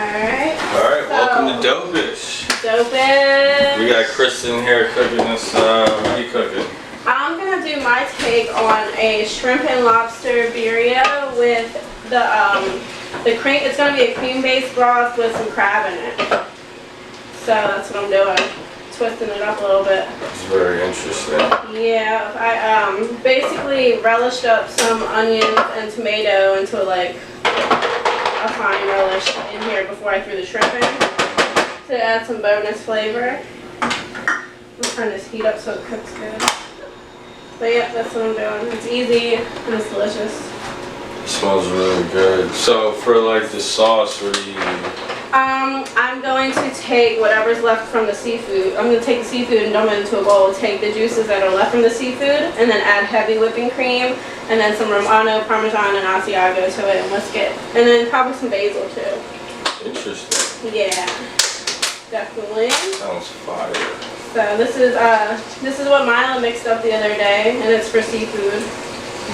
Alright. Alright, welcome to Dopeish. Dopeish. We got Kristin here cooking us. What are you cooking? I'm gonna do my take on a shrimp and lobster birria with the cream. It's gonna be a cream-based broth with some crab in it. So that's what I'm doing. Twisting it up a little bit. It's very interesting. Yeah, I basically relished up some onions and tomato into like a fine relish in here before I threw the shrimp in to add some bonus flavor. I'm trying to heat up so it cooks good. But yeah, that's what I'm doing. It's easy and it's delicious. It smells really good. So for like the sauce, what do you use? I'm going to take whatever's left from the seafood. I'm going to take the seafood and dump it into a bowl. Take the juices that are left from the seafood and then add heavy whipping cream and then some Romano, Parmesan, and Asiago to it and whisk it. And then probably some basil too. Interesting. Yeah, definitely. Sounds fire. So this is what Myla mixed up the other day, and it's for seafood.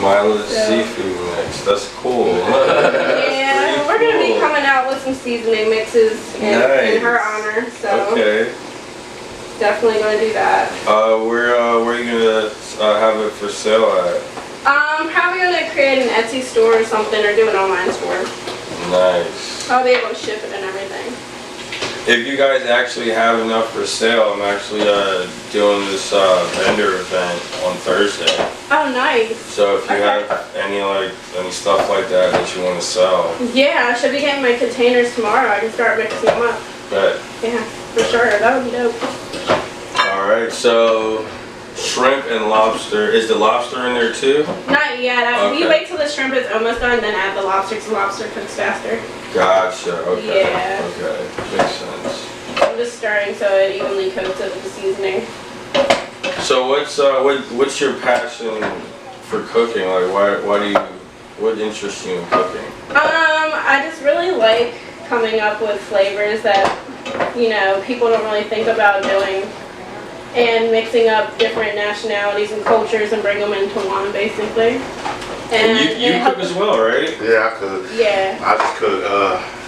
Myla's seafood mix. That's cool. Yeah, we're gonna be coming out with some seasoning mixes in her honor. So okay. Definitely gonna do that. Where are you gonna have it for sale at? Probably gonna create an Etsy store or something, or do an online store. Nice. I'll be able to ship it and everything. If you guys actually have enough for sale, I'm actually doing this vendor event on Thursday. Oh, nice. So if you have any stuff like that you want to sell. Yeah, I should be getting my containers tomorrow. I can start mixing them up. Bet. Yeah, for sure. That would be dope. Alright, so shrimp and lobster. Is the lobster in there too? Not yet. Okay. We wait till the shrimp is almost done, then add the lobster because lobster cooks faster. Gotcha. Okay. Yeah. Okay. Makes sense. I'm just stirring so it evenly coats it with the seasoning. So what's your passion for cooking? Like what interests you in cooking? I just really like coming up with flavors that, people don't really think about doing, and mixing up different nationalities and cultures and bring them into one, basically. And you cook as well, right? Yeah, I cook. Yeah. I just cook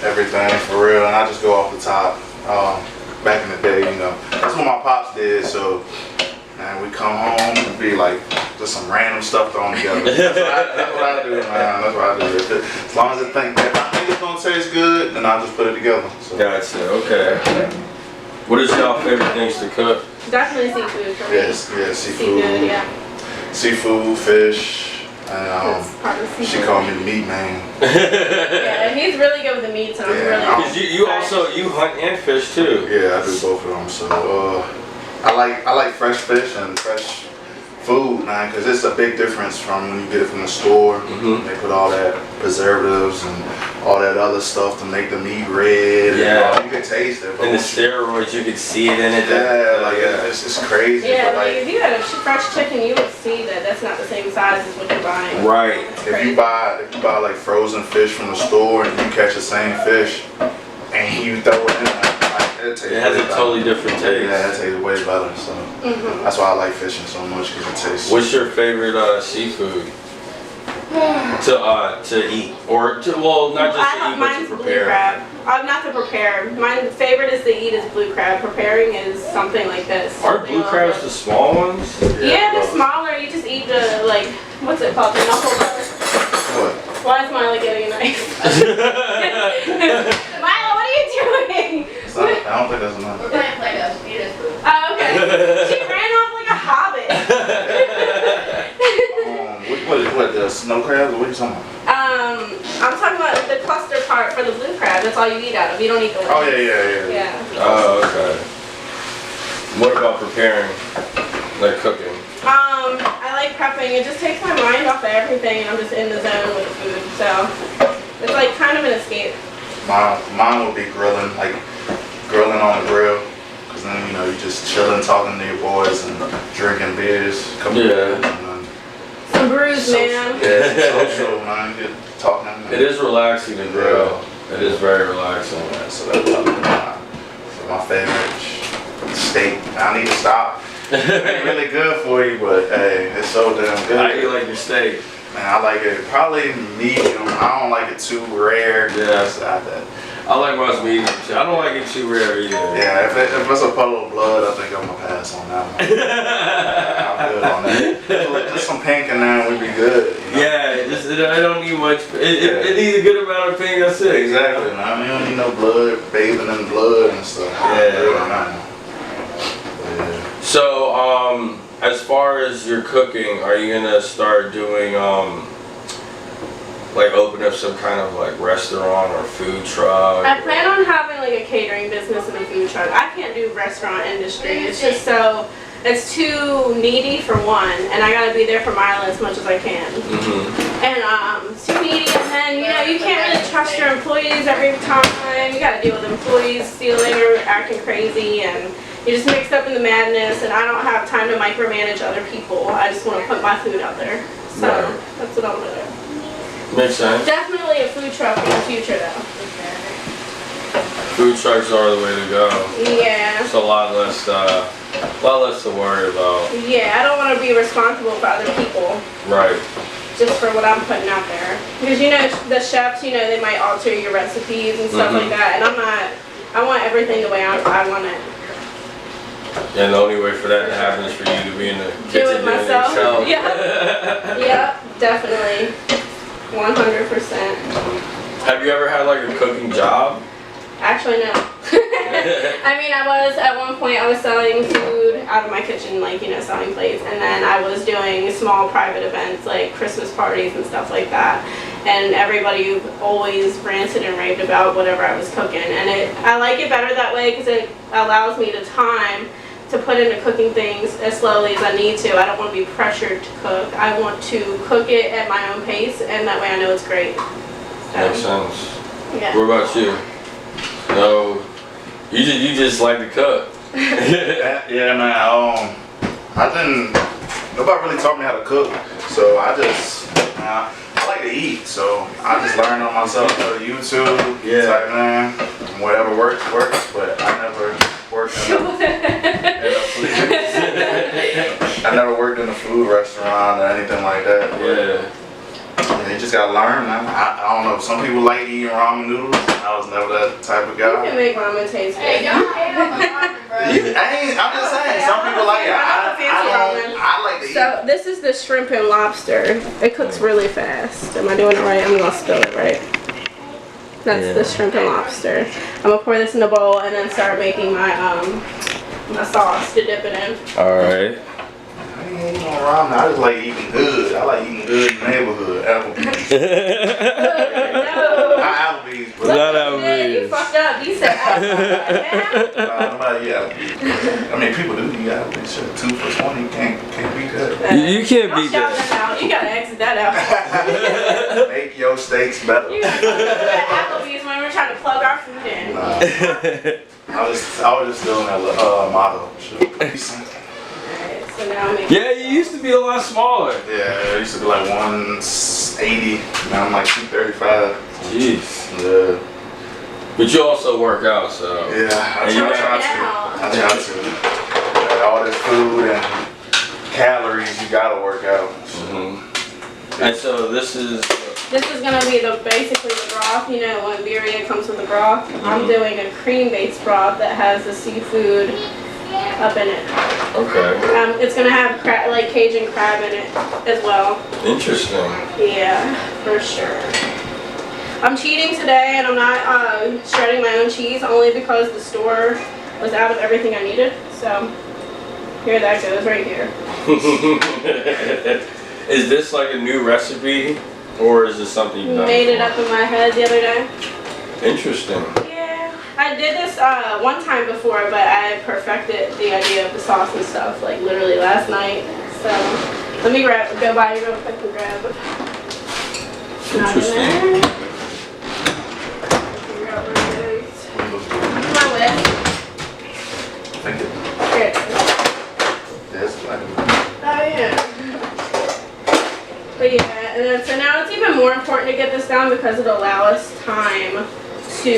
everything for real, and I just go off the top. Back in the day, that's what my pops did. So, man, we come home and be like just some random stuff thrown together. That's what I do, man. That's what I do. As long as if I think it's gonna taste good, then I'll just put it together. So. Gotcha. Okay. What is y'all favorite things to cook? Definitely seafood for me. Yes, seafood. Seafood, yeah. Seafood, fish. She called me the meat man. Yeah, he's really good with the meats, and I'm really. Because you hunt and fish too. Yeah, I do both of them. So I like fresh fish and fresh food, man, because it's a big difference from when you get it from the store. Mm-hmm. They put all that preservatives and all that other stuff to make the meat red. Yeah, and you can taste it. And the steroids, you can see it in it. Yeah, it's crazy. Yeah, but if you had a fresh chicken, you would see that that's not the same size as what you're buying. Right. If you buy like frozen fish from the store and you catch the same fish and you throw it in there, it has a totally different taste. Yeah, it tastes way better. So that's why I like fishing so much, because it tastes. What's your favorite seafood to eat, or not just to eat, but to prepare? Blue crab. Not to prepare. My favorite is to eat is blue crab. Preparing is something like this. Aren't blue crabs the small ones? Yeah, they're smaller. You just eat the what's it called? The knuckle butter. What? Why is Myla getting a knife? Myla, what are you doing? I don't think that's enough. We're playing Play-Doh. Eat it food. Oh, okay. She ran off like a hobbit. What the snow crabs? What are you talking about? I'm talking about the cluster part for the blue crab. That's all you eat out of. You don't eat the wings. Oh yeah. Yeah. Oh, okay. What about preparing, like cooking? I like prepping. It just takes my mind off of everything, and I'm just in the zone with the food. So it's like kind of an escape. Mine would be grilling on the grill, because then you just chilling, talking to your boys and drinking beers. Some brews, man. Yeah, social, man. Get talking. It is relaxing to grill. It is very relaxing. Yeah, so that's my favorite steak. I need to stop. It ain't really good for you, but hey, it's so damn good. How do you like your steak? Man, I like it probably medium. I don't like it too rare. Yeah. I like watching medium shit. I don't like it too rare either. Yeah, if it's a puddle of blood, I think I'm gonna pass on that one. I'm good on that. Just some pink and then we'd be good. You know? Yeah, I don't need much. It needs a good amount of pink. That's it. Exactly, man. You don't need no blood, bathing in blood and stuff. Yeah. So, as far as your cooking, are you gonna start doing like open up some kind of like restaurant or food truck? I plan on having like a catering business and a food truck. I can't do restaurant industry. It's just so, it's too needy for one, and I gotta be there for Myla as much as I can. And it's too needy, and then you can't really trust your employees every time. You gotta deal with employees stealing or acting crazy, and you're just mixed up in the madness. And I don't have time to micromanage other people. I just want to put my food out there. So that's what I'm gonna do. Makes sense. Definitely a food truck in the future, though. Food trucks are the way to go. Yeah. It's a lot less to worry about. Yeah, I don't want to be responsible for other people. Right. Just for what I'm putting out there. Because the chefs, they might alter your recipes and stuff like that. And I'm not, I want everything the way I want it. And the only way for that to happen is for you to be in the kitchen Do it myself. yourself. Yeah. Yep, definitely. 100%. Have you ever had like a cooking job? Actually, no. I mean, at one point I was selling food out of my kitchen, like, selling plates, and then I was doing small private events, like Christmas parties and stuff like that, and everybody always ranted and raved about whatever I was cooking, and I like it better that way because it allows me the time to put into cooking things as slowly as I need to. I don't want to be pressured to cook. I want to cook it at my own pace, and that way I know it's great. Makes sense. Yeah. What about you? No, you just like to cook. Yeah, man. Nobody really taught me how to cook, so I like to eat, so I just learned on myself through YouTube. Type, man, whatever works, but I never worked I never worked in a food restaurant or anything like that. Yeah. You just gotta learn, man. I don't know. Some people like eating ramen noodles. I was never that type of guy. You can make ramen taste good. Hey, don't hate on the ramen, bro. I'm just saying. Some people like it. I like to eat. So this is the shrimp and lobster. It cooks really fast. Am I doing it right? I'm gonna spill it right. That's the shrimp and lobster. I'm gonna pour this in a bowl and then start making my my sauce to dip it in. All right. I ain't eating no ramen. I just like eating good. I like eating good in the neighborhood. Applebee's. No. Not Applebee's, but Not You Applebee's. fucked up. You said Applebee's. nobody eat Applebee's. I mean, people do eat Applebee's. Shit, 2 for $20. You can't beat that. You can't I'll beat shout that. that out. You gotta exit that out. Make your steaks better. You gotta go to that Applebee's when we're trying to plug our food in. I was just doing that motto. Alright, so now I'm making. Yeah, you used to be a lot smaller. Yeah, I used to be like 180. Now I'm like 235. Jeez. Yeah. But you also work out, so. Yeah, I And you try to. Like, all this food and calories, you gotta work out. And so this is. This is gonna be basically the broth. When birria comes with the broth, I'm doing a cream-based broth that has the seafood up in it. Okay. It's gonna have like Cajun crab in it as well. Interesting. Yeah, for sure. I'm cheating today, and I'm not shredding my own cheese only because the store was out of everything I needed. So here that goes right here. Is this like a new recipe, or is this something you've done? Made it up in my head the other day. Interesting. Yeah, I did this one time before, but I perfected the idea of the sauce and stuff like literally last night. So let me go by real quick and grab. Interesting. Figure out where it is. Come on, Wes. Thank you. Here it is. Yes, like. Oh yeah. But yeah, and then so now it's even more important to get this down because it'll allow us time to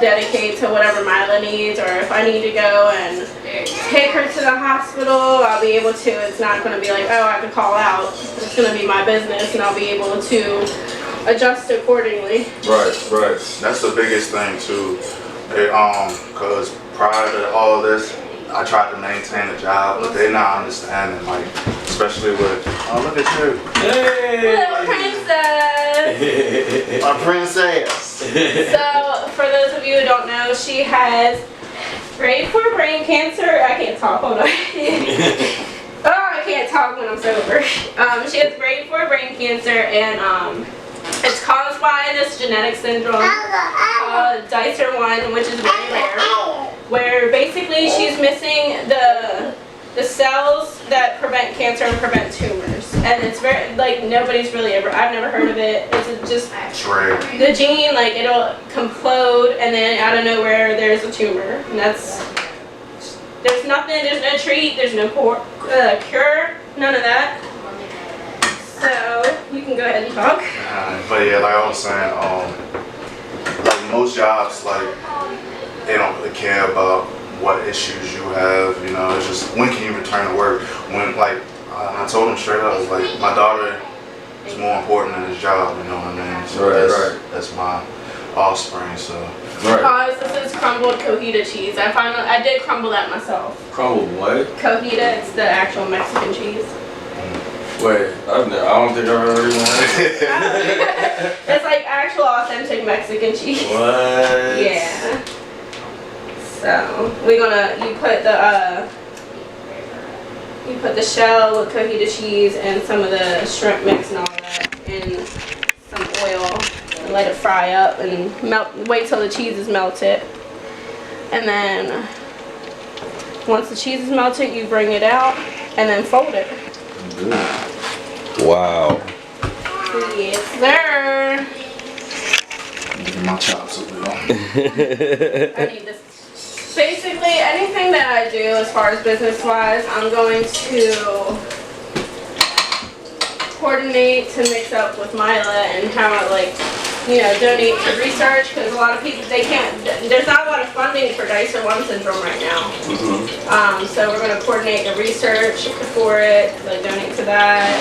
dedicate to whatever Myla needs, or if I need to go and take her to the hospital, I'll be able to. It's not going to be like, oh, I have to call out. It's going to be my business, and I'll be able to adjust accordingly. Right. That's the biggest thing too. Cause prior to all this, I tried to maintain a job, but they're not understanding, like, especially with, oh, look at you. Little princess! My princess. So, for those of you who don't know, she has grade 4 brain cancer. I can't talk, hold on. I can't talk when I'm sober. She has grade 4 brain cancer, and it's caused by this genetic syndrome called Dicer1, which is very rare, where basically she's missing the cells that prevent cancer and prevent tumors. And it's very, like, nobody's really ever, I've never heard of it. It's just the gene, like, it'll implode, and then out of nowhere there's a tumor. And that's, there's nothing, there's no treat, there's no cure, none of that. So, you can go ahead and talk. But yeah, like I was saying, like most jobs, like, they don't really care about what issues you have, you know, it's just, when can you return to work? When, like, I told him straight up, I was like, my daughter is more important than his job, you know what I mean? So that's my offspring, so. This is crumbled cojita cheese. I did crumble that myself. Crumbled what? Cojita, it's the actual Mexican cheese. Wait, I don't think I've ever heard that. It's like actual authentic Mexican cheese. What? Yeah. So you put the shell with cojita cheese and some of the shrimp mix and all that in some oil and let it fry up and melt. Wait till the cheese is melted, and then once the cheese is melted, you bring it out and then fold it. Wow. Yes, sir. Give me my chops over there. I need this. Basically, anything that I do as far as business-wise, I'm going to coordinate to mix up with Myla and how I, like, you know, donate to research, because a lot of people, there's not a lot of funding for Dicer1 Syndrome right now. So we're going to coordinate the research for it, like donate to that.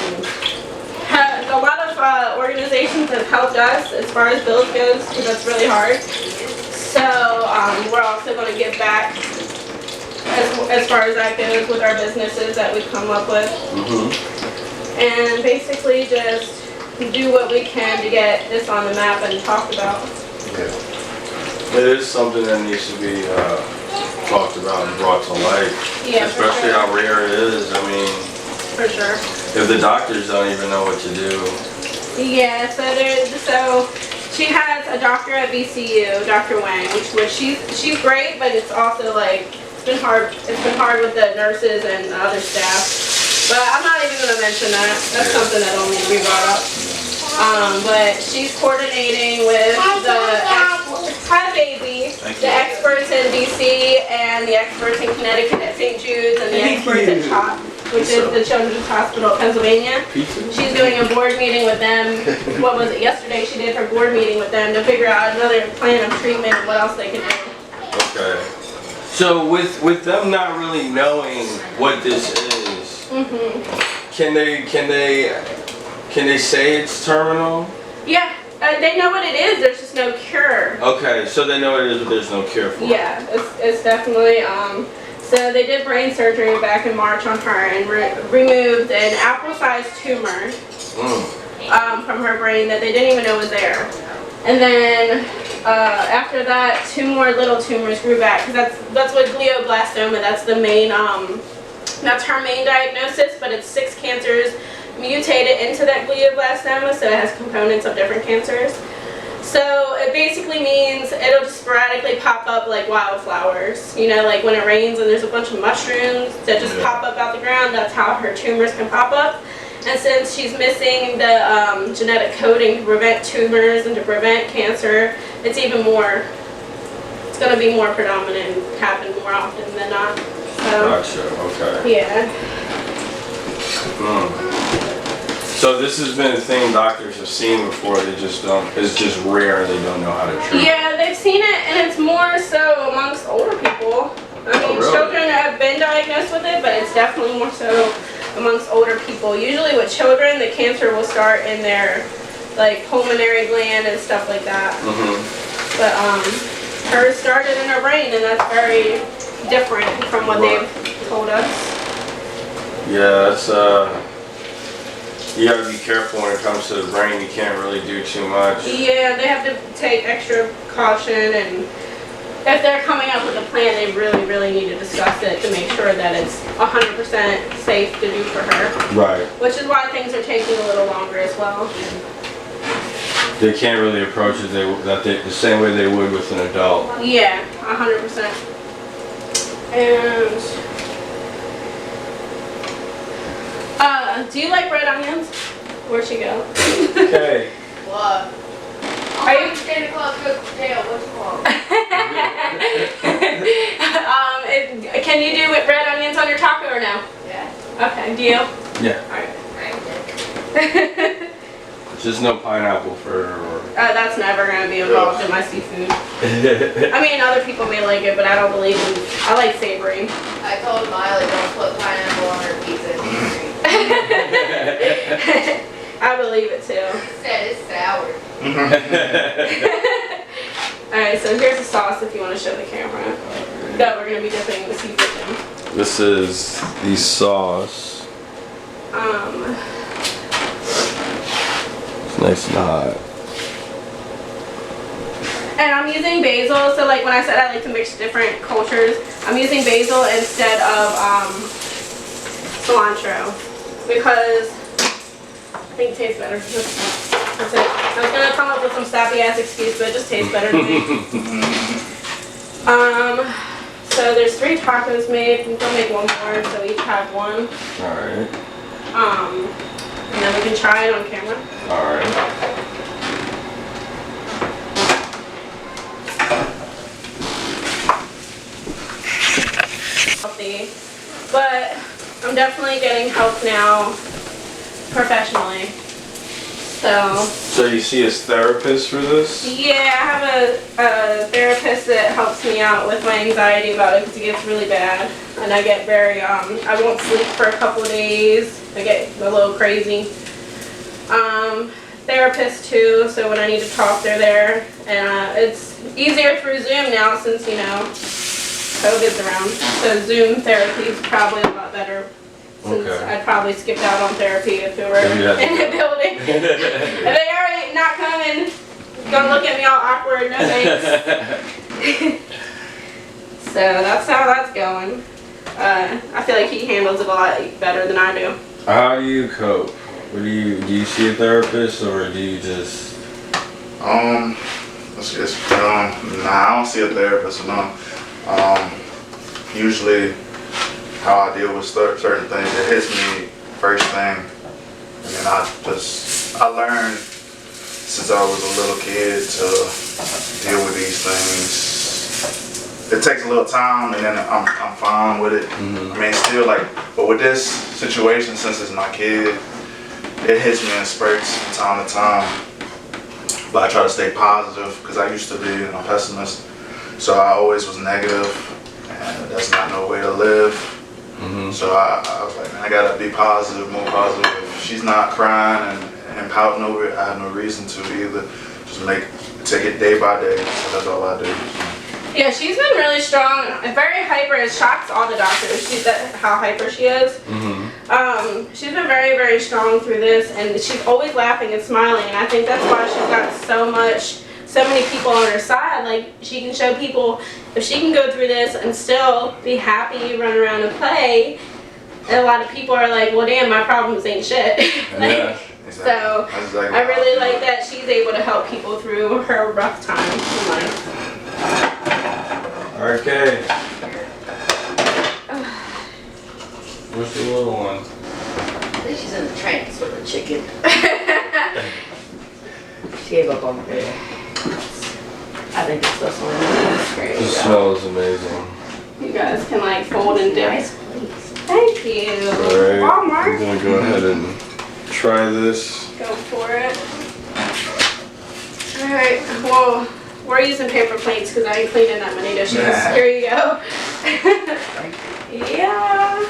And a lot of organizations have helped us as far as bills goes, because that's really hard. So we're also going to give back as far as that goes with our businesses that we come up with. And basically just do what we can to get this on the map and talked about. Yeah. It is something that needs to be talked about and brought to light. Yeah, especially how rare it is. I mean, for sure. If the doctors don't even know what to do. Yeah, so she has a doctor at VCU, Dr. Wang, which she's great, but it's also like it's been hard with the nurses and the other staff. But I'm not even going to mention that. That's something that will need to be brought up. But she's coordinating with the experts in DC and the experts in Connecticut at St. Jude's and the experts at CHOP, which is the Children's Hospital of Pennsylvania. She's doing a board meeting with them. What was it? Yesterday she did her board meeting with them to figure out another plan of treatment and what else they can do. Okay. So with them not really knowing what this is, can they say it's terminal? Yeah, they know what it is. There's just no cure. Okay, so they know what it is, but there's no cure for it. Yeah, it's definitely. So they did brain surgery back in March on her and removed an apple-sized tumor from her brain that they didn't even know was there. And then after that, 2 more little tumors grew back, because that's what glioblastoma. That's the main. That's her main diagnosis, but it's 6 cancers mutated into that glioblastoma, so it has components of different cancers. So it basically means it'll just sporadically pop up like wildflowers. You know, like when it rains and there's a bunch of mushrooms that just pop up out the ground, that's how her tumors can pop up. And since she's missing the genetic coding to prevent tumors and to prevent cancer, it's even more, it's going to be more predominant and happen more often than not. So, gotcha, okay. Yeah. So this has been a thing doctors have seen before, they just don't, it's just rare, they don't know how to treat it. Yeah, they've seen it, and it's more so amongst older people. I mean, really? Children have been diagnosed with it, but it's definitely more so amongst older people. Usually with children, the cancer will start in their like pulmonary gland and stuff like that. But hers started in her brain, and that's very different from what they've told us. Yeah, it's you gotta be careful when it comes to the brain. You can't really do too much. Yeah, they have to take extra caution, and if they're coming up with a plan, they really need to discuss it to make sure that it's 100% safe to do for her. Right. Which is why things are taking a little longer as well. They can't really approach it the same way they would with an adult. Yeah, 100%. And do you like red onions? Where'd she go? Okay. What? Are you? Santa Claus cooked potato. What's wrong? Can you do red onions on your taco or no? Yeah. Okay, do you? Yeah. Alright. Just no pineapple for. That's never gonna be involved in my seafood. I mean, other people may like it, but I don't believe in. I like savory. I told Myla don't put pineapple on her pizza. I believe it too. She said it's sour. Alright, so here's the sauce if you want to show the camera. That we're gonna be dipping the seafood in. This is the sauce. It's nice and hot. And I'm using basil, so like when I said I like to mix different cultures, I'm using basil instead of cilantro because I think it tastes better. That's it. I was gonna come up with some sappy ass excuse, but it just tastes better to me. So there's 3 tacos made. We can make one more, so each have one. Alright. And then we can try it on camera. Alright. Healthy, but I'm definitely getting help now professionally. So you see a therapist for this? yeah, I have a therapist that helps me out with my anxiety about it because it gets really bad, and I get very I won't sleep for a couple of days. I get a little crazy. Therapist too, so when I need to talk, they're there, and it's easier through Zoom now since you know COVID's around. So Zoom therapy is probably a lot better. Since I'd probably skipped out on therapy if it were in the building. If they already not coming, gonna look at me all awkward, no thanks. So that's how that's going. I feel like he handles it a lot better than I do. How do you cope? Do you see a therapist or do you just? Nah, I don't see a therapist, no. Usually how I deal with certain things, it hits me first thing, and then I learned since I was a little kid to deal with these things. It takes a little time, and then I'm fine with it. I mean, still but with this situation, since it's my kid, it hits me in spurts from time to time. But I try to stay positive because I used to be a pessimist, so I always was negative, and that's not no way to live. So I was like, man, I gotta be positive, more positive. If she's not crying and pouting over it, I have no reason to either. Just take it day by day. So that's all I do. Yeah, she's been really strong, very hyper. It shocks all the doctors how hyper she is. She's been very strong through this, and she's always laughing and smiling, and I think that's why she's got so many people on her side. Like, she can show people if she can go through this and still be happy, run around and play. And a lot of people are like, well, damn, my problems ain't shit. Yeah, exactly. So exactly I really like that she's able to help people through her rough time in life. Okay. Where's the little one? I think she's in the trance with the chicken. She gave up on me. I think it's this one. There you It go. smells amazing. You guys can like fold and dip. Nice, please. Thank you. Alright, I'm Walmart. gonna go ahead and try this. Go for it. Alright, well, we're using paper plates because I ain't cleaning that many dishes. Here you go. Yeah.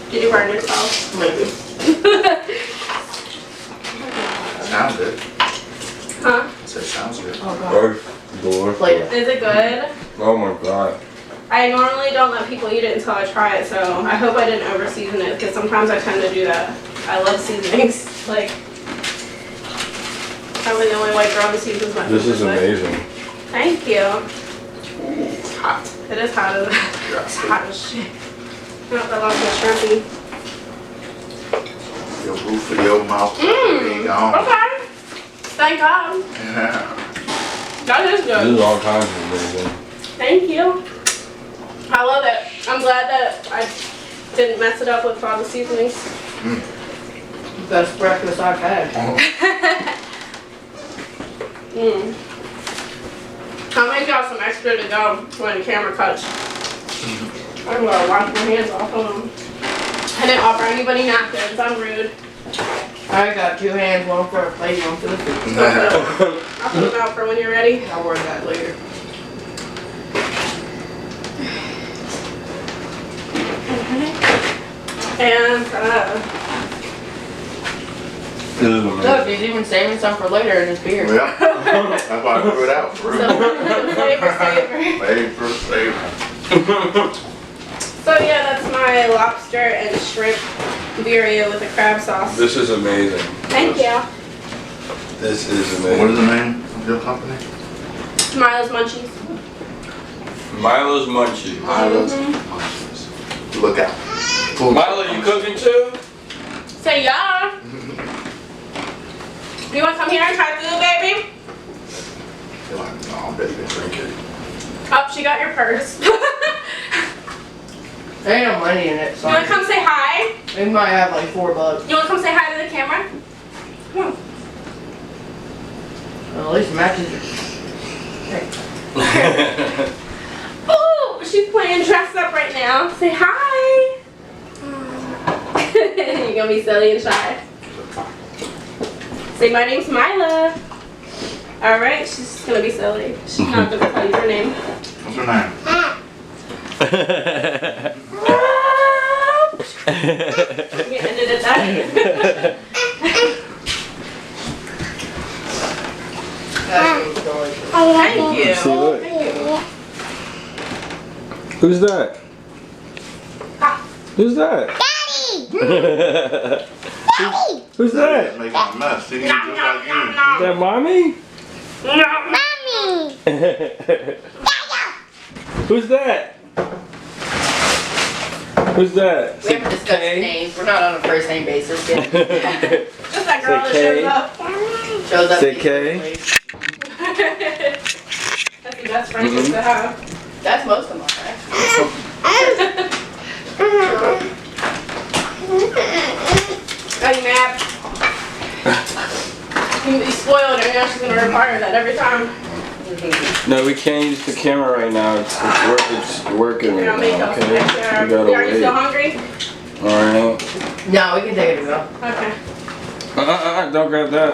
Did you burn yourself? Maybe. Sounds good. Huh? I said sounds good. Oh god. Door. Plate it. Is it good? Oh my god. I normally don't let people eat it until I try it, so I hope I didn't over season it because sometimes I tend to do that. I love seasonings. Like, I'm the only white girl who seasons my food. This is amazing. Thank you. It's hot. It is hot as it's hot as shit. Not that long for shrimpy. Your roof for your mouth. Being gone. Okay. Thank God. Yeah. That is This is good. all kinds of amazing. Thank you. I love it. I'm glad that I didn't mess it up with all the seasonings. Best breakfast I've had. I'll make y'all some extra to go when the camera cuts. I'm gonna wash my hands off. Hold on. I didn't offer anybody napkins. I'm rude. I got 2 hands, one for a plate, one for the food. I'll put them out for when you're ready. I'll worry that later. And This is amazing. Look, he's even saving some for later in his beer. Yeah. That's why I threw it out. For real. flavor saver. Flavor. So yeah, that's my lobster and shrimp birria with a crab sauce. This is amazing. Thank you. This is What is amazing. the name of your company? Myla's Munchies. Milo's Munchies. Myla's Munchies. Look out. Myla, you cooking too? Say yeah. You wanna come here and try food, baby? You're like, no, baby, drink it. Oh, she got your purse. There ain't no money in it, You so wanna come say hi? we might have like $4. You wanna come say hi to the camera? Come on. Well, at least it matches it. Oh, she's playing dressed up right now. Say hi. You're gonna be silly and shy. Say my name's Myla. All right, she's gonna be silly. She's not gonna tell you her name. What's your name? We ended at that. That's delicious. Thank you. See, look. Who's that? Who's that? Who's that? Making a mess. See, just Nom, like nom, you. nom, nom. Is that mommy? Who's that? Who's that? We haven't discussed names. We're not on a first name basis yet. Just that girl that Say shows K. up. Shows up. Say K. That's the best friends to have. That's most of them, right? Are you mad? You spoiled her, now she's gonna require that every time. No, we can't use the camera right now. It's working We're right gonna make now, up some okay? extra. We gotta Are you still wait. hungry? Alright. No, we can take it to go. Okay. Don't grab that.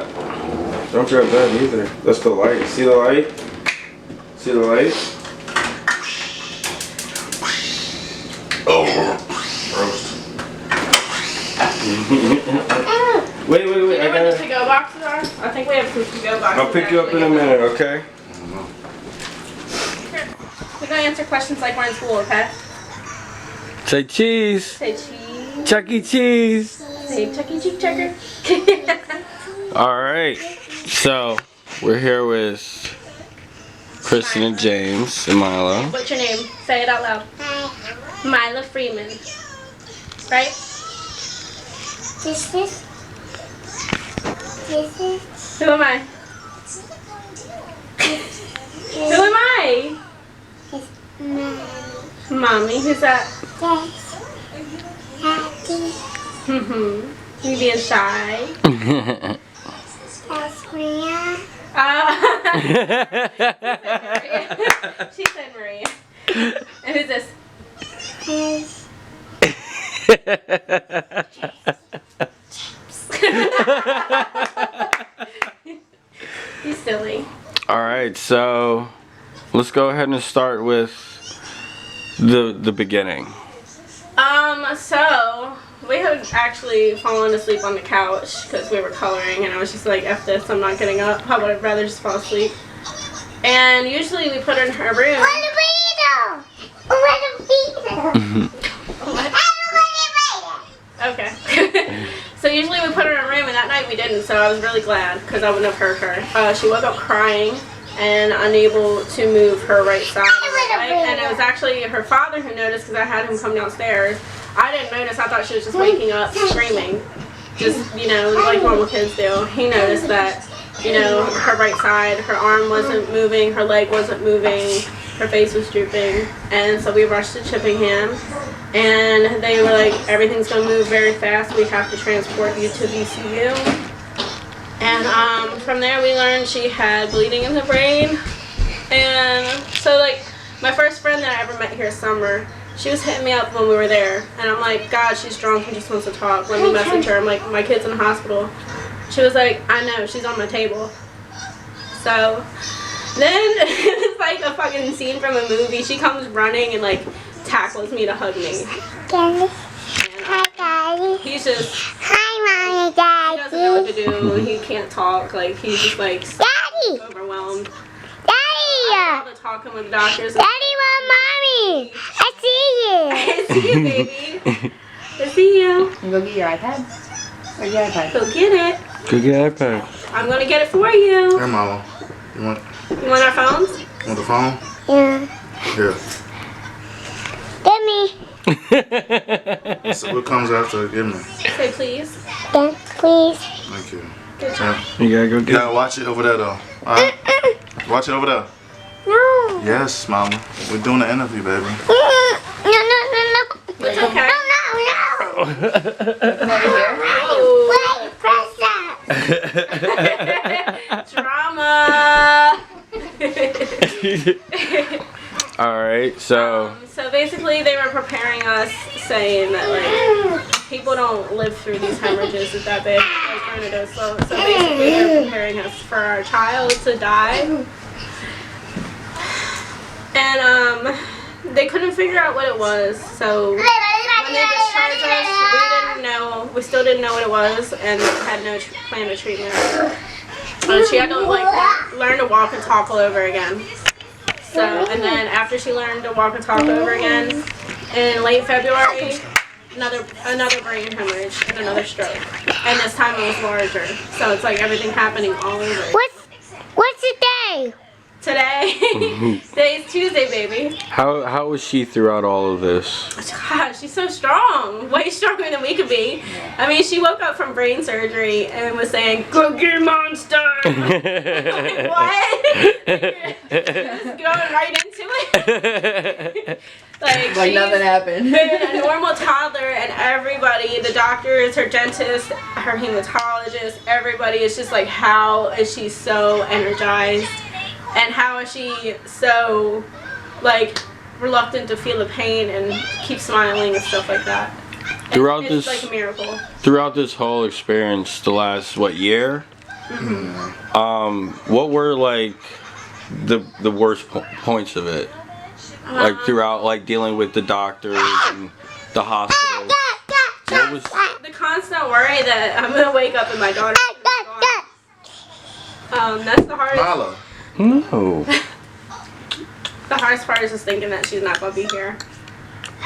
Don't grab that either. That's the light. See the light? See the light? Oh, roast. Wait. You know where the to-go boxes are? I think we have some to-go boxes. I'll pick you up in a minute, okay? We're gonna answer questions like we're in school, okay? Say cheese. Say cheese. Chuck E. Cheese. Say Chuck E. Cheese checker. Alright. So, we're here with Kristin and James and Myla. What's your name? Say it out loud. Myla Freeman. Right? This is. Who am I? Who am I? Mommy. Who's that? You being shy? She said Maria. And who's this? He's silly. Alright, so let's go ahead and start with the beginning. So we had actually fallen asleep on the couch because we were coloring, and I was just like, F this, I'm not getting up. I would rather just fall asleep. And usually we put her in her room. Okay. So usually we put her in a room, and that night we didn't, so I was really glad because I wouldn't have hurt her. She woke up crying and unable to move her right side of her leg, and it was actually her father who noticed because I had him come downstairs. I didn't notice. I thought she was just waking up screaming, just, you know, like normal kids do. He noticed that, you know, her right side, her arm wasn't moving, her leg wasn't moving, her face was drooping, and so we rushed to Chippingham, and they were like, everything's going to move very fast, we have to transport you to VCU. And from there we learned she had bleeding in the brain. And so, like, my first friend that I ever met here, Summer, she was hitting me up when we were there, and I'm like, God, she's drunk and just wants to talk, let me message her. I'm like, my kid's in the hospital. She was like, I know, she's on my table. So then it's like a fucking scene from a movie. She comes running and like tackles me to hug me. Daddy. And, Hi, Daddy. he's just, Hi, Mommy, he Daddy. doesn't know what to do. He can't talk. Like, he's just like so Daddy. overwhelmed. Daddy. All the talking with doctors. Daddy, Mommy. I see you. I see you, baby. I see you. You go get your iPad? Or your iPad? Go get it. Go get iPad. I'm gonna get it for you. Here, Mama. You want our phones? the phone? Yeah. Here. Give me. So what comes after? Give me. Say please. Dad, please. Thank you. Good job. You gotta go You get gotta watch it over there, though. Alright? Watch it over there. No. Yes, Mama. We're doing an interview, baby. No, no, no, no. It's okay. No, no, no. Over here? Oh. Wait, press that. Drama. Alright, so So basically they were preparing us, saying that like people don't live through these hemorrhages at that big, like Bernardo. So basically they're preparing us for our child to die. And they couldn't figure out what it was, so when they discharged us, we still didn't know what it was, and had no plan of treatment. She had to like learn to walk and talk all over again. So, and then after she learned to walk and talk over again, in late February, another brain hemorrhage and another stroke. And this time it was larger. So it's like everything happening all over. What's the day? Today, today's Tuesday, baby. how was she throughout all of this? God, she's so strong. Way stronger than we could be. I mean, she woke up from brain surgery and was saying, "Cookie Monster." Like, what? Just going right into it. Like nothing happened. been a normal toddler, and everybody, the doctors, her dentist, her hematologist, everybody is just like, how is she so energized? And how is she so, like, reluctant to feel the pain and keep smiling and stuff like that? Throughout It's this, like a miracle. throughout this whole experience, the last year, what were like the worst points of it? Like throughout, like dealing with the doctors and the hospitals. What was The constant worry that I'm gonna wake up and my daughter's gone. That's the hardest. Myla. no? The hardest part is just thinking that she's not gonna be here.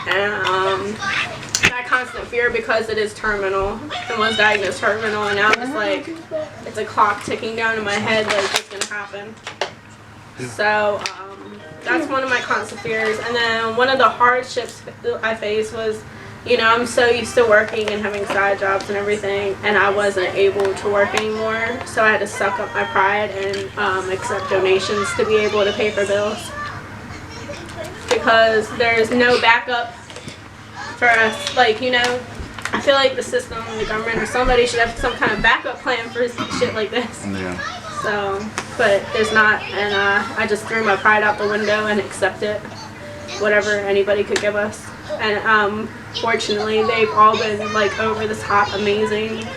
And that constant fear, because it is terminal. It was diagnosed terminal, and now it's like it's a clock ticking down in my head, like what's gonna happen. So that's one of my constant fears. And then one of the hardships I faced was, you know, I'm so used to working and having side jobs and everything, and I wasn't able to work anymore. So I had to suck up my pride and accept donations to be able to pay for bills. Because there's no backup for us. Like, you know, I feel like the system, the government, or somebody should have some kind of backup plan for shit like this. Yeah. So, but there's not, and I just threw my pride out the window and accepted whatever anybody could give us. And fortunately, they've all been like over the top amazing.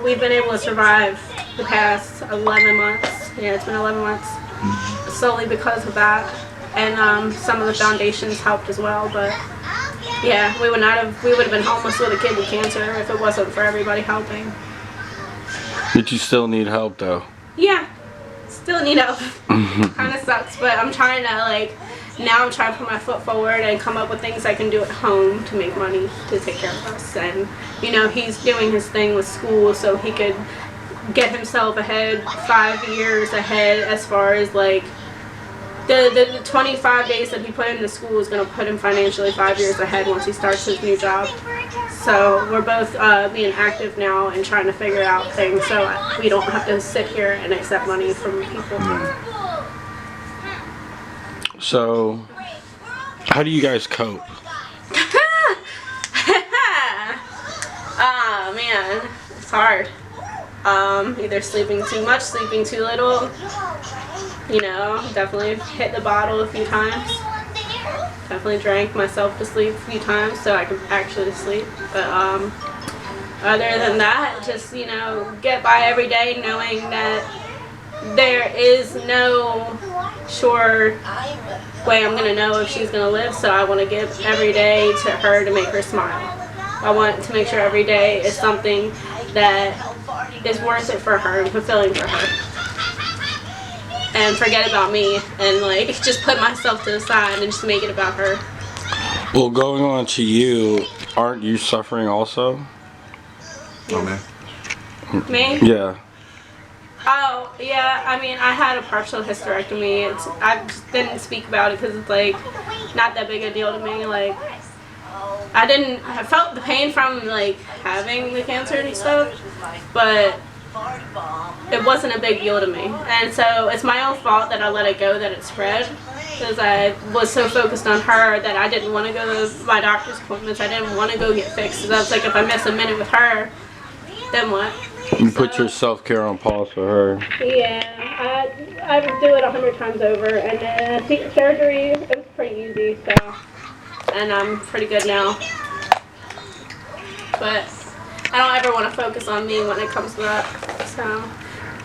We've been able to survive the past 11 months. Yeah, it's been 11 months solely because of that. And some of the foundations helped as well, but Yeah, we would have been homeless with a kid with cancer if it wasn't for everybody helping. But you still need help though. Yeah, still need help. Kind of sucks, but I'm trying to now I'm trying to put my foot forward and come up with things I can do at home to make money to take care of us. And he's doing his thing with school so he could get himself ahead 5 years ahead as far as the 25 days that he put into school is going to put him financially 5 years ahead once he starts his new job. So we're both being active now and trying to figure out things so we don't have to sit here and accept money from people. So, how do you guys cope? Oh man, it's hard. Either sleeping too much, sleeping too little. Definitely hit the bottle a few times. Definitely drank myself to sleep a few times so I could actually sleep. But other than that, just get by every day knowing that there is no sure way I'm gonna know if she's gonna live. So I want to give every day to her to make her smile. I want to make sure every day is something that is worth it for her and fulfilling for her. And forget about me and just put myself to the side and just make it about her. Well, going on to you, aren't you suffering also? Oh man. Me? Yeah. Oh, yeah, I mean, I had a partial hysterectomy. I just didn't speak about it because it's not that big a deal to me. I felt the pain from having the cancer and stuff, but it wasn't a big deal to me. And so it's my own fault that I let it go, that it spread, because I was so focused on her that I didn't want to go to my doctor's appointments. I didn't want to go get fixed, because I was if I miss a minute with her, then what? You put your self-care on pause for her. Yeah, I would do it 100 times over, and then surgery, it was pretty easy, so, and I'm pretty good now. But I don't ever want to focus on me when it comes to that, so.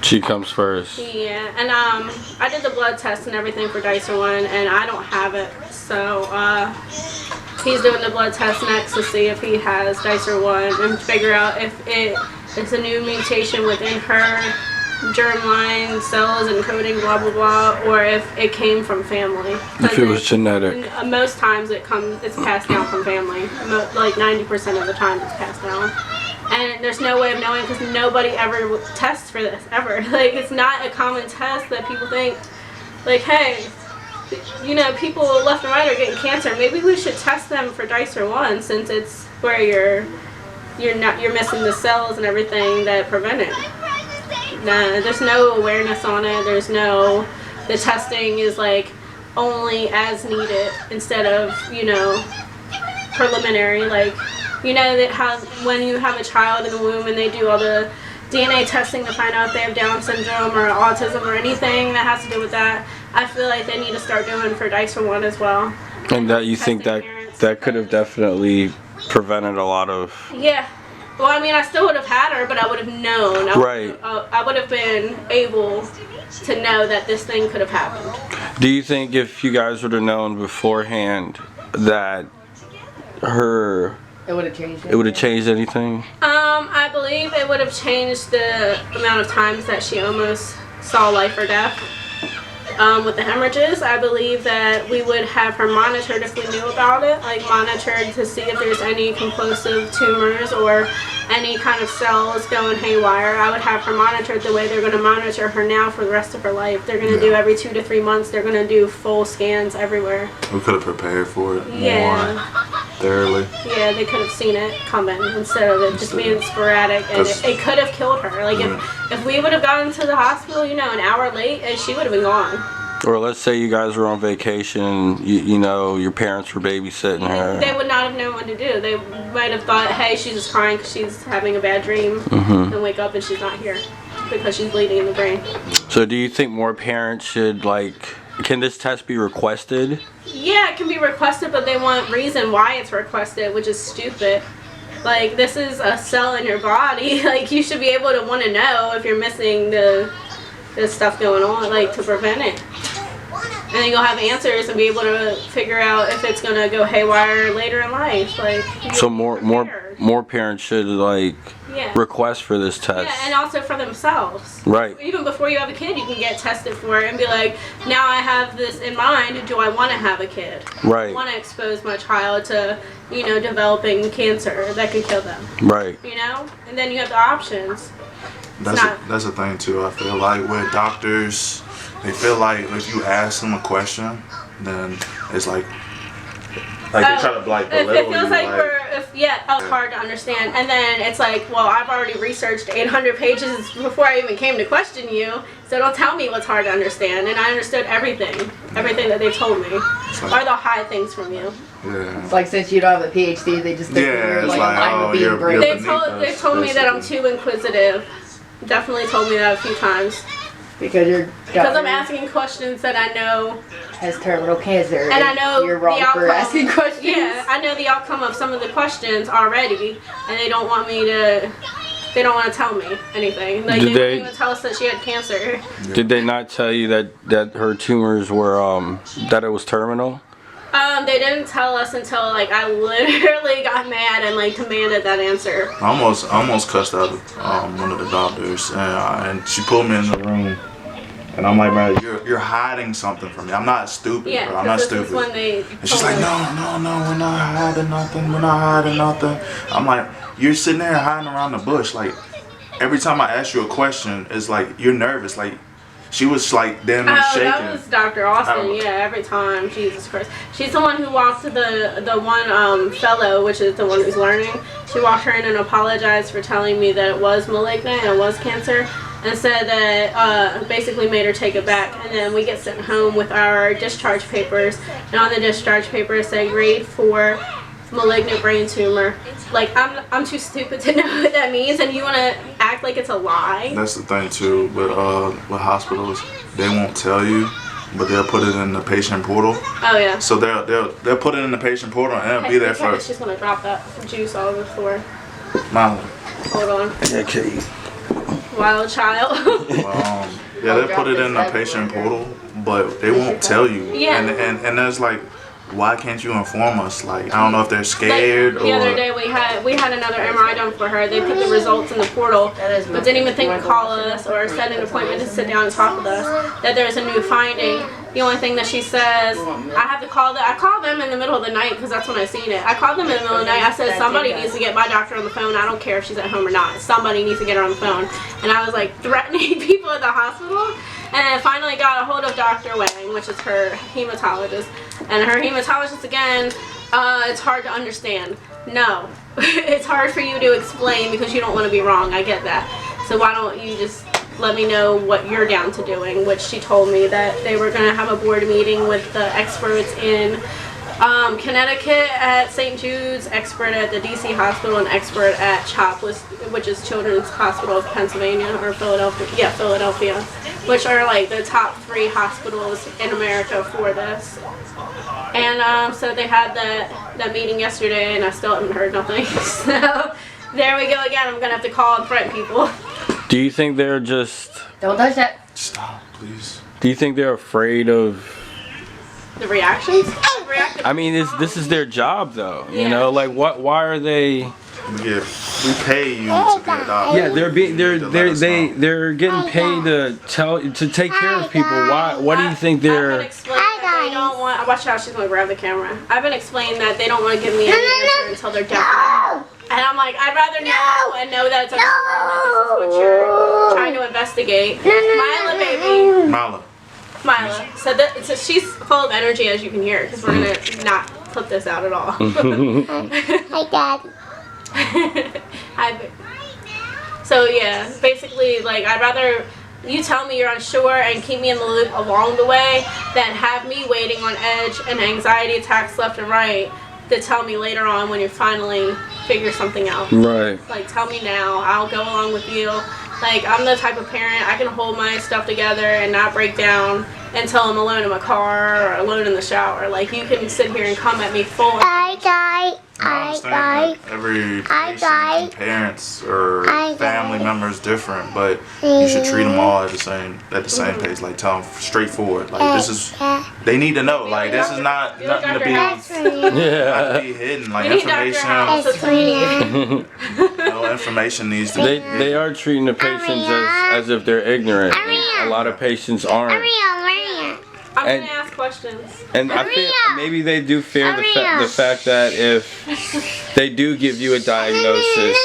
She comes first. Yeah, and I did the blood test and everything for Dicer1, and I don't have it, so he's doing the blood test next to see if he has Dicer1 and figure out if it's a new mutation within her germline cells and coding, blah blah blah, or if it came from family. If it was genetic. Most times it's passed down from family. 90% of the time it's passed down. And there's no way of knowing because nobody ever tests for this, ever. It's not a common test that people think, hey, people left and right are getting cancer. Maybe we should test them for Dicer1 since it's where you're missing the cells and everything that prevent it. Nah, there's no awareness on it. The testing is only as needed instead of, preliminary. That when you have a child in the womb and they do all the DNA testing to find out if they have Down syndrome or autism or anything that has to do with that, I feel like they need to start doing for Dicer1 as well. And that you think that could have definitely prevented a lot of... Yeah. Well, I mean, I still would have had her, but I would have known. Right. I would have been able to know that this thing could have happened. Do you think if you guys would have known beforehand that it would have changed anything? It would have changed anything? I believe it would have changed the amount of times that she almost saw life or death. With the hemorrhages, I believe that we would have her monitored if we knew about it, monitored to see if there's any conclusive tumors or any kind of cells going haywire. I would have her monitored the way they're going to monitor her now for the rest of her life. They're going to do every 2 to 3 months, they're going to do full scans everywhere. We could have prepared for it more thoroughly. Yeah, they could have seen it coming instead of it just being sporadic, and it could have killed her. If we would have gone to the hospital, an hour late, she would have been gone. Or let's say you guys were on vacation and your parents were babysitting her. They would not have known what to do. They might have thought, hey, she's just crying because she's having a bad dream, and wake up and she's not here because she's bleeding in the brain. So do you think more parents should, can this test be requested? Yeah, it can be requested, but they want reason why it's requested, which is stupid. This is a cell in your body. You should be able to want to know if you're missing the stuff going on, to prevent it. and then you'll have answers and be able to figure out if it's gonna go haywire later in life. Like, So more parents should like yeah. request for this test. Yeah, and also for themselves. Right. Even before you have a kid, you can get tested for it and be like, now I have this in mind, do I want to have a kid? Right. I want to expose my child to, you know, developing cancer that could kill them. Right. You know? And then you have the options. That's the thing too. I feel like with doctors, they feel like if you ask them a question, then it's like they try to like belittle it feels you. like it's hard to understand. And then it's like, well, I've already researched 800 pages before I even came to question you, so don't tell me what's hard to understand. And I understood everything that they told me, or they'll hide things from you. Yeah. It's like since you don't have a PhD, they just think you're it's like like, line oh, of being you're great. They beneath told us, me that I'm basically. too inquisitive. Definitely told me that a few times. Because you're Because I'm asking questions that I know, has terminal cancer, and I know you're wrong the outcome. for asking questions. Yeah, I know the outcome of some of the questions already, and they don't want me to. They don't want to tell me anything. Like, Did they they- won't even tell us that she had cancer. Did they not tell you that her tumors were that it was terminal? They didn't tell us until like I literally got mad and like demanded that answer. I almost cussed out one of the doctors, and she pulled me in the room, and I'm like, man, you're hiding something from me. I'm not stupid, Yeah, bro. I'm not because this stupid. is when they. And she's like, no, we're not hiding nothing. We're not hiding nothing. I'm like, you're sitting there hiding around the bush. Like, every time I ask you a question, it's like, you're nervous. Like, she was like, damn near shaking. That was Dr. Austin. Oh. Yeah, every time. Jesus Christ. She's the one who walked the one fellow, which is the one who's learning. She walked her in and apologized for telling me that it was malignant and it was cancer, and said that basically made her take it back. And then we get sent home with our discharge papers, and on the discharge paper it said grade 4 malignant brain tumor. Like, I'm too stupid to know what that means, and you want to act like it's a lie. That's the thing too with hospitals. They won't tell you, but they'll put it in the patient portal. Oh yeah. So they'll put it in the patient portal and it'll be there for. She's gonna drop that juice all over the floor. Myla. Hold on. Okay. Wild child. Yeah, they'll put it in the patient portal, but they won't tell you. Yeah. And that's like, why can't you inform us? Like, I don't know if they're scared Like, the or. other day we had another MRI done for her. They put the results in the portal, but didn't even think to call us or set an appointment to sit down and talk with us. That there's a new finding. The only thing that she says, I have to call I called them in the middle of the night because that's when I seen it. I called them in the middle of the night. I said, somebody needs to get my doctor on the phone. I don't care if she's at home or not. Somebody needs to get her on the phone. And I was like threatening people at the hospital. And I finally got a hold of Dr. Wang, which is her hematologist. And her hematologist, again, it's hard to understand. No, it's hard for you to explain because you don't want to be wrong. I get that. So why don't you just let me know what you're down to doing, which she told me that they were going to have a board meeting with the experts in Connecticut at St. Jude's, expert at the DC hospital, and expert at CHOP, which is Children's Hospital of Pennsylvania, or Philadelphia. Yeah, Philadelphia, which are like the top 3 hospitals in America for this. And so they had that meeting yesterday, and I still haven't heard nothing. So there we go again. I'm gonna have to call and threaten people. Do you think they're just? Don't touch that. Stop, please. Do you think they're afraid of? The reactions? I mean, this is their job, though. You Yeah. know, like what? Why are they? We pay you to be a doctor. Yeah, they're getting paid to take care of people. Why? What do you think I've been they're? explaining that they don't want. Watch out, she's gonna grab the camera. I've been explaining that they don't want to give me any answer until they're definite. And I'm like, I'd rather know and know that it's a this is what you're trying to investigate. Myla, baby. Myla. So she's full of energy, as you can hear, because we're gonna not clip this out at all. Hi, Dad. So yeah, basically, like, I'd rather you tell me you're unsure and keep me in the loop along the way than have me waiting on edge and anxiety attacks left and right to tell me later on when you finally figure something out. Right. Like, tell me now. I'll go along with you. Like, I'm the type of parent, I can hold my stuff together and not break down until I'm alone in my car or alone in the shower. Like, you can sit here and come at me full. I understand that every patient and parents or family member is different, but you should treat them all at the same pace. Like, tell them straightforward. Like, this is, they need to know. Like, this is not nothing to be, not to be hidden. Like, information, no information needs to be. They are treating the patients as if they're ignorant. A lot of patients aren't. I'm gonna ask questions. And I feel maybe they do fear the fact that if they do give you a diagnosis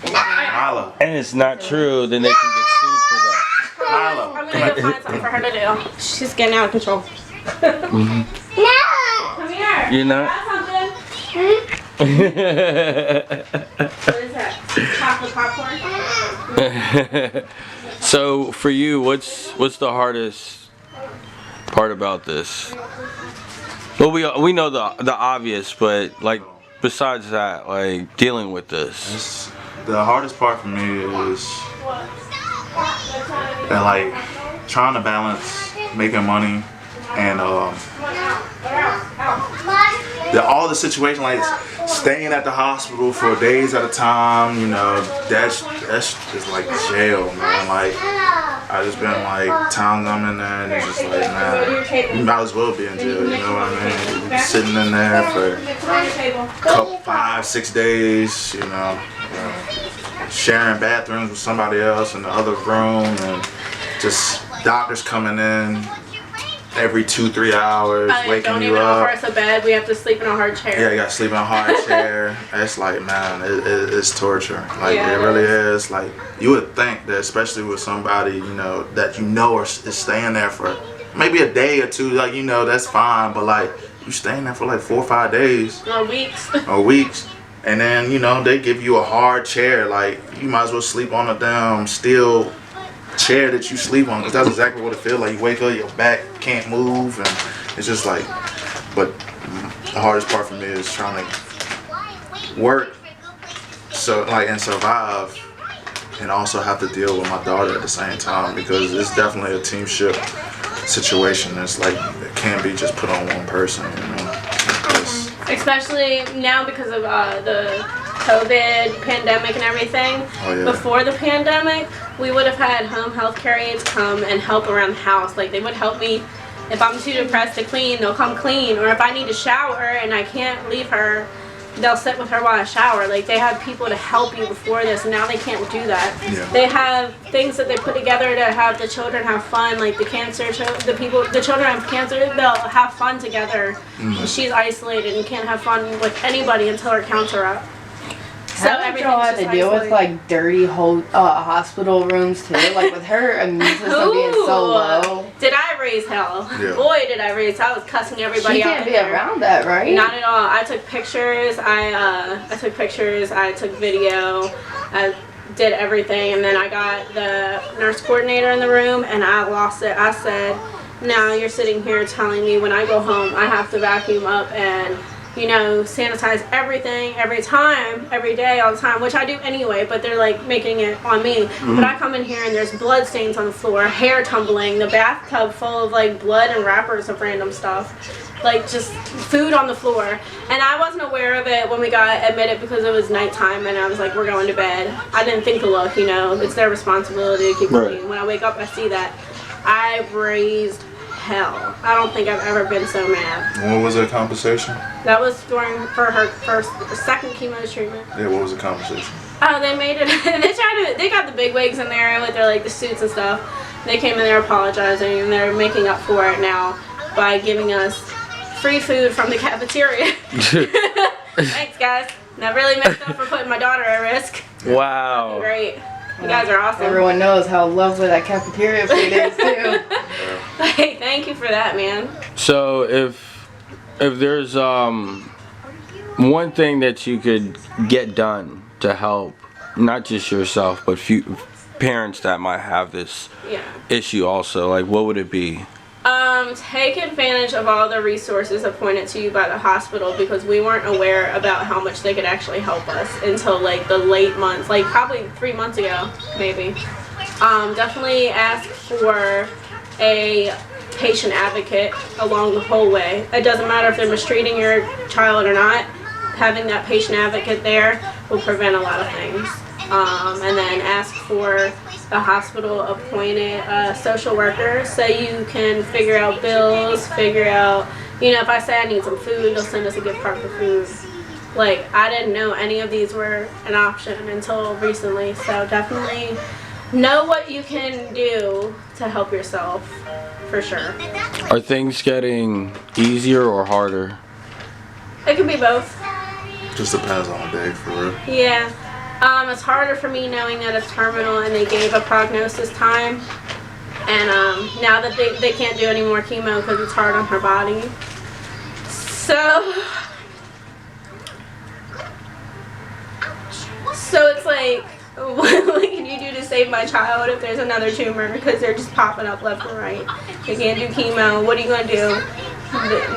Myla. and it's not true, then they can get sued for that. Myla. I'm gonna go find something for her to do. She's getting out of control. No. Come here. You're not? Got something? What is that? Chocolate popcorn? So for you, what's the hardest part about this? Well, we know the obvious, but like besides that, like dealing with this. The hardest part for me is that, like, trying to balance making money and all the situation, like staying at the hospital for days at a time. You know, that's just like jail, man. Like, I just been like times I'm in there and it's just like, man, you might as well be in jail. You know what I mean? You're sitting in there for a couple, 5-6 days. You know, sharing bathrooms with somebody else in the other room, and just doctors coming in every 2-3 hours, waking don't you even up. offer us a bed. We have to sleep in a hard chair. Yeah, you gotta sleep in a hard chair. It's like, man, it's torture. Like, Yeah, it really is. Like, you would think that, especially with somebody, you know, that you know is staying there for maybe a day or two, like, you know, that's fine. But like, you staying there for like 4 or 5 days. Or weeks. Or weeks. And then, you know, they give you a hard chair. Like, you might as well sleep on a damn steel chair that you sleep on, because that's exactly what it feels like. You wake up, your back can't move, and it's just like, but the hardest part for me is trying to work and survive, and also have to deal with my daughter at the same time, because it's definitely a teamship situation. It's like, it can't be just put on one person, you know. Especially now because of the COVID pandemic and everything. Oh, yeah. Before the pandemic, we would have had home health care aides come and help around the house. Like, they would help me. If I'm too depressed to clean, they'll come clean. Or if I need to shower and I can't leave her, they'll sit with her while I shower. Like, they had people to help you before this, and now they can't do that. Yeah. They have things that they put together to have the children have fun, like the children have cancer, they'll have fun together. She's isolated and can't have fun with anybody until her counts are up. So Haven't y'all had to deal with like dirty hospital rooms too? Like, with her immune system being so low. Did I raise hell? Yeah. Boy, did I raise hell. I was cussing everybody She out. can't be around that, right? Not at all. I took pictures. I took pictures. I took video. I did everything, and then I got the nurse coordinator in the room, and I lost it. I said, "Now you're sitting here telling me when I go home I have to vacuum up and, you know, sanitize everything every time, every day, all the time," which I do anyway, but they're like making it on me. But I come in here and there's blood stains on the floor, hair tumbling, the bathtub full of like blood and wrappers of random stuff, like just food on the floor. And I wasn't aware of it when we got admitted because it was nighttime and I was like, we're going to bed. I didn't think to look, you know, it's their responsibility to keep clean. When I wake up, I see that. I've raised hell. I don't think I've ever been so mad. What was the conversation? That was for her second chemo treatment. Yeah, what was the conversation? Oh, they made it. They got the big wigs in there with their like the suits and stuff. They came in there apologizing, and they're making up for it now by giving us free food from the cafeteria. Thanks, guys. That really makes up for putting my daughter at risk. Wow. Great. You guys are awesome. Everyone knows how lovely that cafeteria food is too. Hey, thank you for that, man. So if there's one thing that you could get done to help not just yourself but parents that might have this issue also, like, what would it be? Take advantage of all the resources appointed to you by the hospital, because we weren't aware about how much they could actually help us until like the late months, like probably 3 months ago, maybe. Definitely ask for a patient advocate along the whole way. It doesn't matter if they're mistreating your child or not. Having that patient advocate there will prevent a lot of things. And then ask for a hospital appointed social worker so you can figure out bills, figure out, you know, if I say I need some food, they'll send us a gift card for food. Like, I didn't know any of these were an option until recently, so definitely know what you can do to help yourself, for sure. Are things getting easier or harder? It can be both. Just depends on the day, for real. Yeah. It's harder for me knowing that it's terminal and they gave a prognosis time. And now that they can't do any more chemo because it's hard on her body. So it's like, what can you do to save my child if there's another tumor? Because they're just popping up left and right. They can't do chemo. What are you going to do?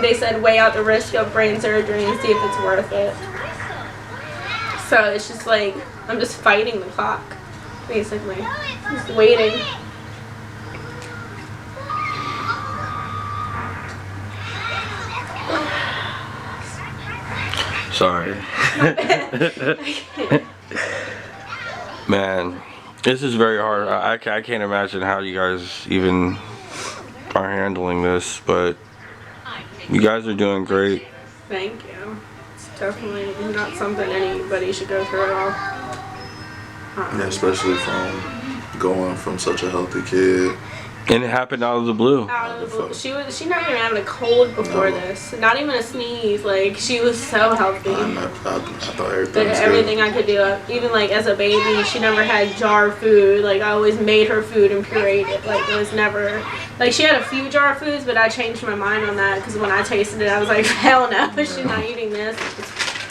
They said weigh out the risk of brain surgery and see if it's worth it. So it's just like, I'm just fighting the clock, basically. Just waiting. Sorry. Man, this is very hard. I can't imagine how you guys even are handling this, but you guys are doing great. Thank you. It's definitely not something anybody should go through at all. Yeah, especially from going from such a healthy kid. And it happened out of the blue. Out of the blue. She never even had a cold before this. Not even a sneeze. Like, she was so healthy. I thought everything Did was everything good. I could do. Even like as a baby, she never had jar food. Like, I always made her food and pureed it. Like, it was never, like, she had a few jar foods, but I changed my mind on that because when I tasted it, I was like, hell no, she's not eating this.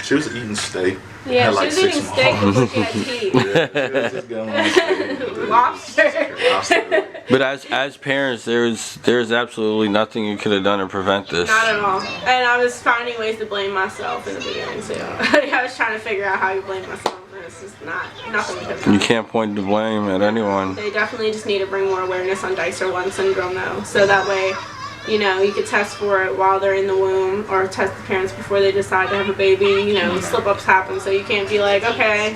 She was eating steak. Yeah, Had she like was 6 eating steak months. before she had teeth. Yeah, she was just going on steak. Lobster. Lobster. But as parents, there's absolutely nothing you could have done to prevent this. Not at all. And I was finding ways to blame myself in the beginning too. I was trying to figure out how you blame myself. And it's just nothing we could have done. You can't point the blame at anyone. They definitely just need to bring more awareness on Dicer1 Syndrome though. So that way, you know, you could test for it while they're in the womb or test the parents before they decide to have a baby. You know, slip-ups happen, so you can't be like, okay,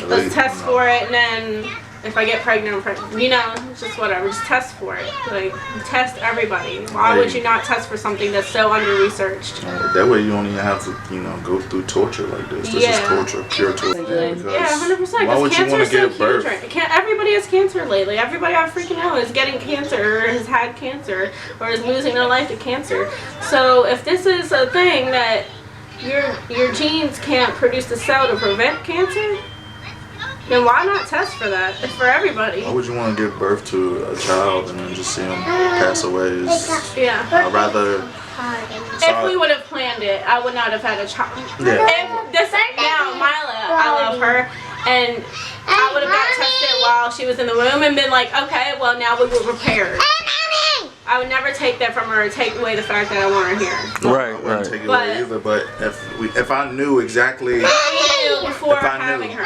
let's test for it, and then if I get pregnant, I'm pregnant. You know, it's just whatever. Just test for it. Like, test everybody. Why would you not test for something that's so under-researched? That way you don't even have to, you know, go through torture like this. This is torture, pure torture. Essentially. Because Yeah, 100%. why would Because you cancer want is to so give birth? huge. Everybody has cancer lately. Everybody I freaking know is getting cancer or has had cancer or is losing their life to cancer. So if this is a thing that your genes can't produce the cell to prevent cancer, then why not test for that? It's for everybody. Why would you want to give birth to a child and then just see him pass away? Yeah. I'd rather. If we would have planned it, I would not have had a child. Yeah. If this now, Myla, I love her, and I would have got tested while she was in the womb and been like, okay, well now we were prepared. I would never take that from her or take away the fact that I want her here. Right, I wouldn't right. take it away either, but if I knew exactly, I knew before if I having knew, her.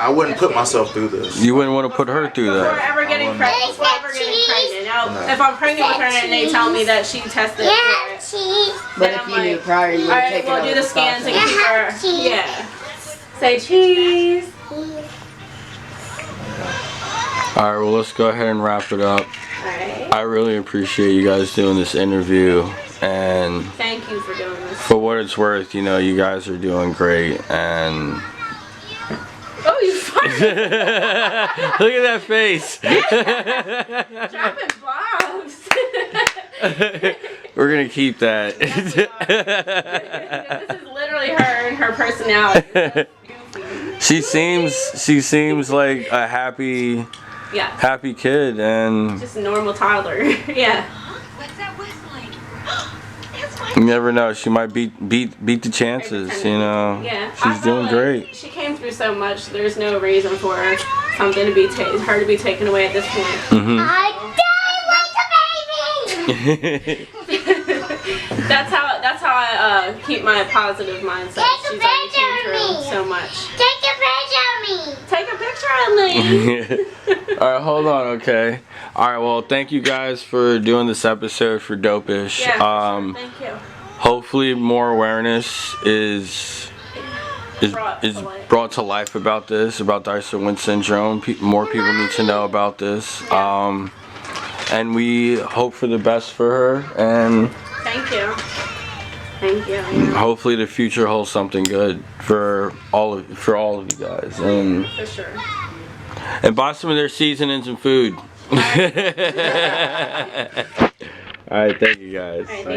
I wouldn't put myself through this. You wouldn't want to put her through Before that. ever getting pregnant. Before ever getting pregnant. Now, if I'm pregnant with her and they tell me that she tested for it, But then if I'm you knew like, prior, you would all have right, taken we'll over do the scans and process. keep her. Yeah. Say cheese. Alright, well let's go ahead and wrap it up. Alright. I really appreciate you guys doing this interview, and Thank you for doing this. for what it's worth, you know, you guys are doing great, and Oh, you fired. look at that face. Dropping bombs. We're gonna keep that. This is literally her and her personality. That's goofy. She seems like a happy Yeah. kid, and Just a normal toddler. Yeah. What's that whistling? you never know, she might beat the chances, you know. Yeah. I She's felt doing like great. She came through so much. There's no reason for something to be her to be taken away at this point. Mhm. I died like a baby. That's how I keep my positive mindset. Take a She's already picture came of through me. so much. Take a picture of me. Take a picture of me. Alright, hold on, okay. Alright, well, thank you guys for doing this episode for Dopeish. Yeah, for sure. Thank you. Hopefully more awareness is brought to life about this, about Dicer1 Syndrome. More people need to know about this. And we hope for the best for her, and thank you. Thank you. hopefully the future holds something good for all of you guys. And For sure. and buy some of their seasonings and food. Alright, thank you guys. All right,